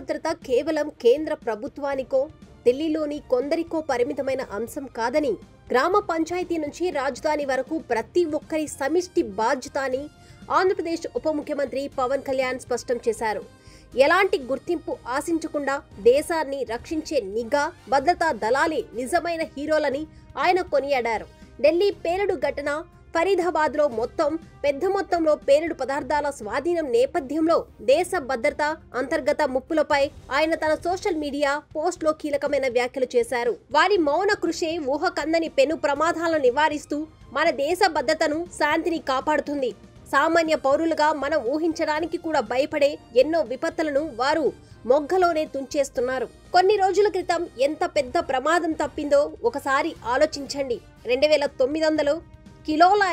భద్రత కేవలం కేంద్ర ప్రభుత్వానికో ఢిల్లీలోని కొందరికో పరిమితమైన అంశం కాదని, గ్రామ పంచాయతీ నుంచి రాజధాని వరకు ప్రతి ఒక్కరి సమిష్టి బాధ్యత అని ఆంధ్రప్రదేశ్ ఉప ముఖ్యమంత్రి పవన్ కళ్యాణ్ స్పష్టం చేశారు. ఎలాంటి గుర్తింపు ఆశించకుండా దేశాన్ని రక్షించే నిఘా భద్రతా దళాలే నిజమైన హీరోలని ఆయన కొనియాడారు. ఢిల్లీ పేలుడు ఘటన, ఫరీదాబాద్లో పెద్ద మొత్తంలో పేలుడు పదార్థాల స్వాధీనం నేపథ్యంలో దేశ భద్రత, అంతర్గత ముప్పులపై ఆయన తన సోషల్ మీడియా పోస్ట్లో కీలకమైన వ్యాఖ్యలు చేశారు. వారి మౌన కృషే ఊహకందని పెను ప్రమాదాలను నివారిస్తూ మన దేశ భద్రతను, శాంతిని కాపాడుతుంది. సామాన్య పౌరులుగా మనం ఊహించడానికి కూడా భయపడే ఎన్నో విపత్తులను వారు మొగ్గలోనే తుంచేస్తున్నారు. కొన్ని రోజుల క్రితం ఎంత పెద్ద ప్రమాదం తప్పిందో ఒకసారి ఆలోచించండి. 2900 కిలోల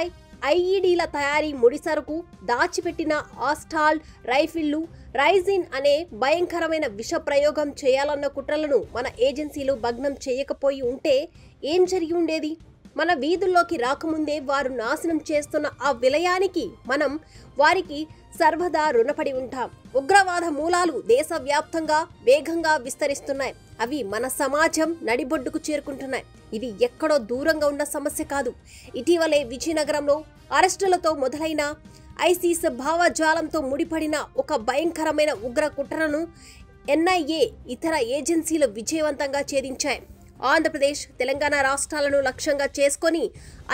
ఐఈడీల తయారీ ముడిసరుకు దాచిపెట్టిన ఆస్టాల్ రైఫిళ్లు, రైజిన్ అనే భయంకరమైన విష ప్రయోగం చేయాలన్న కుట్రలను మన ఏజెన్సీలు భగ్నం చేయకపోయి ఉంటే ఏం జరిగి ఉండేది? మన వీధుల్లోకి రాకముందే వారు నాశనం చేస్తున్న ఆ విలయానికి మనం వారికి సర్వదా రుణపడి ఉంటాం. ఉగ్రవాద మూలాలు దేశవ్యాప్తంగా వేగంగా విస్తరిస్తున్నాయి. అవి మన సమాజం నడిబొడ్డుకు చేరుకుంటున్నాయి. ఇది ఎక్కడో దూరంగా ఉన్న సమస్య కాదు. ఇటీవలే విజయనగరంలో అరెస్టులతో మొదలైన ఐసిస్ భావజాలంతో ముడిపడిన ఒక భయంకరమైన ఉగ్ర కుట్రను ఎన్ఐఏ ఇతర ఏజెన్సీలు విజయవంతంగా ఛేదించాయి. ఆంధ్రప్రదేశ్, తెలంగాణ రాష్ట్రాలను లక్ష్యంగా చేసుకొని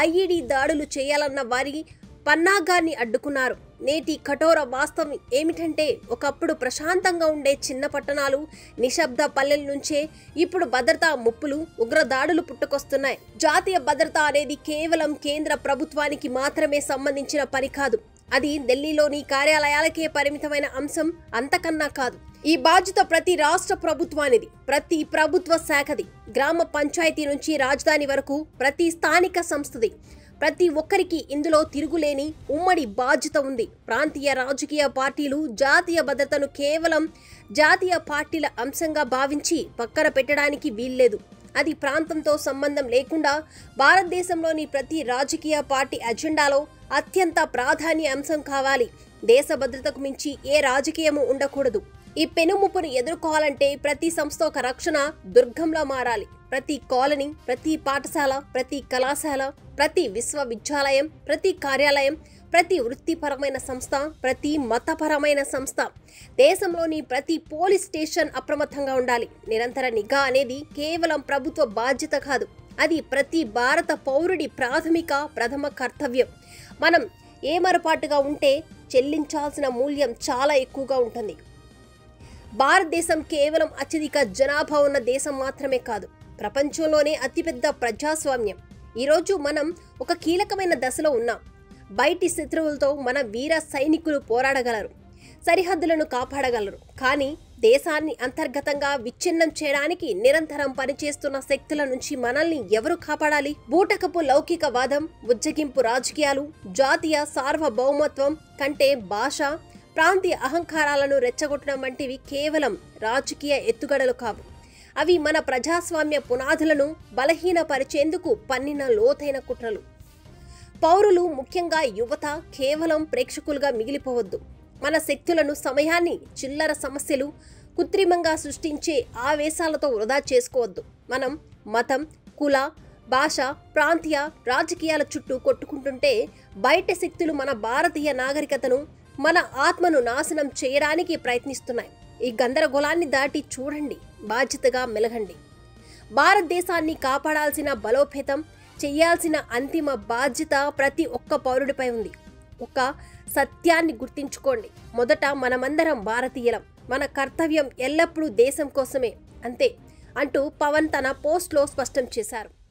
ఐఈడీ దాడులు చేయాలన్న వారి పన్నాగాన్ని అడ్డుకున్నారు. నేటి కఠోర వాస్తవం ఏమిటంటే, ఒకప్పుడు ప్రశాంతంగా ఉండే చిన్న పట్టణాలు, నిశ్శబ్ద పల్లెల నుంచే ఇప్పుడు భద్రతా ముప్పులు, ఉగ్రదాడులు పుట్టుకొస్తున్నాయి. జాతీయ భద్రత అనేది కేవలం కేంద్ర ప్రభుత్వానికి మాత్రమే సంబంధించిన పని కాదు. అది ఢిల్లీలోని కార్యాలయాలకే పరిమితమైన అంశం అంతకన్నా కాదు. ఈ బాధ్యత ప్రతి రాష్ట్ర ప్రభుత్వానిది, ప్రతి ప్రభుత్వ శాఖది. గ్రామ పంచాయతీ నుంచి రాజధాని వరకు ప్రతి స్థానిక సంస్థది. ప్రతి ఒక్కరికి ఇందులో తిరుగులేని ఉమ్మడి బాధ్యత ఉంది. ప్రాంతీయ రాజకీయ పార్టీలు జాతీయ భద్రతను కేవలం జాతీయ పార్టీల అంశంగా భావించి పక్కన పెట్టడానికి వీల్లేదు. అది ప్రాంతంతో సంబంధం లేకుండా భారతదేశంలోని ప్రతి రాజకీయ పార్టీ అజెండాలో అత్యంత ప్రాధాన్య అంశం కావాలి. దేశ భద్రతకు మించి ఏ రాజకీయము ఉండకూడదు. ఈ పెనుముప్పును ఎదుర్కోవాలంటే ప్రతి సంస్థ ఒక రక్షణ దుర్గంలా మారాలి. ప్రతి కాలనీ, ప్రతి పాఠశాల, ప్రతి కళాశాల, ప్రతి విశ్వవిద్యాలయం, ప్రతి కార్యాలయం, ప్రతి వృత్తిపరమైన సంస్థ, ప్రతి మతపరమైన సంస్థ, దేశంలోని ప్రతి పోలీస్ స్టేషన్ అప్రమత్తంగా ఉండాలి. నిరంతర నిఘా అనేది కేవలం ప్రభుత్వ బాధ్యత కాదు. అది ప్రతి భారత పౌరుడి ప్రథమ కర్తవ్యం. మనం ఏమరపాటుగా ఉంటే చెల్లించాల్సిన మూల్యం చాలా ఎక్కువగా ఉంటుంది. భారతదేశం కేవలం అత్యధిక జనాభా ఉన్న దేశం మాత్రమే కాదు, ప్రపంచంలోనే అతిపెద్ద ప్రజాస్వామ్యం. ఈరోజు మనం ఒక కీలకమైన దశలో ఉన్నాం. బయటి శత్రువులతో మన వీర సైనికులు పోరాడగలరు, సరిహద్దులను కాపాడగలరు. కానీ దేశాన్ని అంతర్గతంగా విచ్ఛిన్నం చేయడానికి నిరంతరం పనిచేస్తున్న శక్తుల నుంచి మనల్ని ఎవరు కాపాడాలి? బూటకపు లౌకికవాదం, ఉజ్జగింపు రాజకీయాలు, జాతీయ సార్వభౌమత్వం కంటే భాష, ప్రాంతీయ అహంకారాలను రెచ్చగొట్టడం వంటివి కేవలం రాజకీయ ఎత్తుగడలు కావు. అవి మన ప్రజాస్వామ్య పునాదులను బలహీనపరిచేందుకు పన్నిన లోతైన కుట్రలు. పౌరులు, ముఖ్యంగా యువత, కేవలం ప్రేక్షకులుగా మిగిలిపోవద్దు. మన శక్తులను, సమయాన్ని చిల్లర సమస్యలు, కృత్రిమంగా సృష్టించే ఆవేశాలతో వృధా చేసుకోవద్దు. మనం మతం, కుల, భాష, ప్రాంతీయ రాజకీయాల చుట్టూ కొట్టుకుంటుంటే బయట శక్తులు మన భారతీయ నాగరికతను, మన ఆత్మను నాశనం చేయడానికి ప్రయత్నిస్తున్నాయి. ఈ గందరగోళాన్ని దాటి చూడండి, బాధ్యతగా మెలగండి. భారతదేశాన్ని కాపాడాల్సిన, బలోపేతం చేయాల్సిన అంతిమ బాధ్యత ప్రతి ఒక్క పౌరుడిపై ఉంది. ఒక సత్యాన్ని గుర్తించుకోండి, మొదట మనమందరం భారతీయులం. మన కర్తవ్యం ఎల్లప్పుడూ దేశం కోసమే, అంతే అంటూ పవన్ తన పోస్ట్లో స్పష్టం చేశారు.